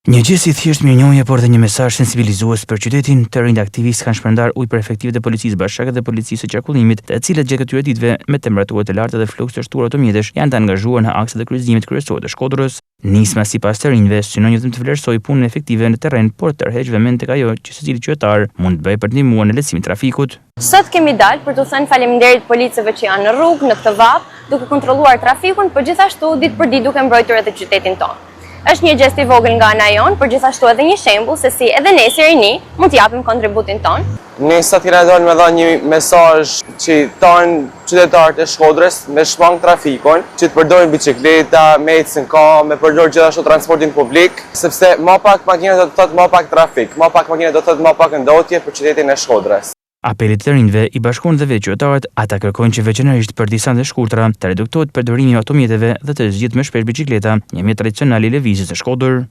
Një gjë si thjesht mirënjohje, por dhe një mesazh sensibilizues për qytetin. Të rinjt aktivistë kanë shpërndar ujë për efektivet e policisë bashkake dhe policisë së qarkullimit, të cilët gjatë këtyre ditëve me temperaturë të larta dhe fluks të shtuar automjetesh janë të angazhuar në akset e kryqëzimit kryesor të Shkodrës. Nisma sipas të rinjve synon jo vetëm të vlerësojë punën efektive në terren, por të tërheqë vëmend tek ajo që secili qytetar mund të bëjë për të ndihmuar në lehtësimin e trafikut. Sot kemi dalë për t'u thënë faleminderit policëve që janë në rrugë në këtë vap, duke kontrolluar trafikun, por gjithashtu ditë për ditë duke mbrojtur edhe qytetin tonë. Është një gest i vogël nga ana jon, por gjithashtu edhe një shembull se si edhe ne si rini mund t'japim kontributin ton. Ne sot kemi dhënë me dhënë një mesazh që tonë qytetarët e Shkodrës me shmang trafikun, që të përdorin bicikleta, me ecën ka, me përdor gjithashtu transportin publik, sepse më pak makina do të thotë më pak trafik, më pak makina do të thotë më pak ndotje për qytetin e Shkodrës. Apelit të rinjve i bashkuan dhe vetë qytetarët, ata kërkojnë që veçanërisht për distance shkurtra të reduktohet përdorimi i automjeteve dhe të zgjidhet më shpesh bicikleta, një mjet tradicional i lëvizjes së Shkodër.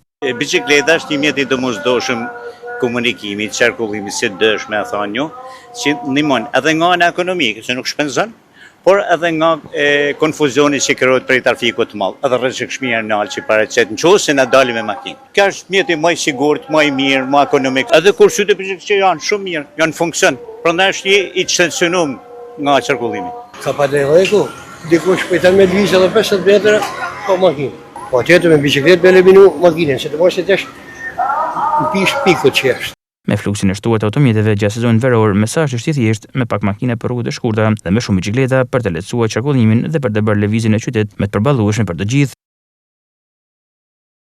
Bicikleta është një mjet i domosdoshëm komunikimit, qarkullimit, si dëshme e thonë ju, që ndihmon edhe nga ana ekonomike, që nuk shpenzon, por edhe nga konfuzioni që krijohet prej trafikut të madh, edhe rrezikshmëria nal që paraqet nëse na dalim me makinë. Kjo është mjeti më i sigurt, më i mirë, më ekonomik. Edhe kurset e bicikletës janë shumë mirë, janë funksion. Prandaj është i qëndruar nga qarkullimi. Ka pa leku, dikush pejtan me lëvizje edhe 50 metra pa makinë. Po tjetër me bicikletë me eliminu makinën, se të mos të jesh në pish pikut që është. Me fluksin e shtuar të automjeteve gjatë sezonit veror, mesazhi është i thjeshtë, me pak makina për rrugët e shkurtra dhe me shumë bicikleta për të lehtësuar qarkullimin dhe për të bërë lëvizjen në qytet më të përballueshme për të gjithë.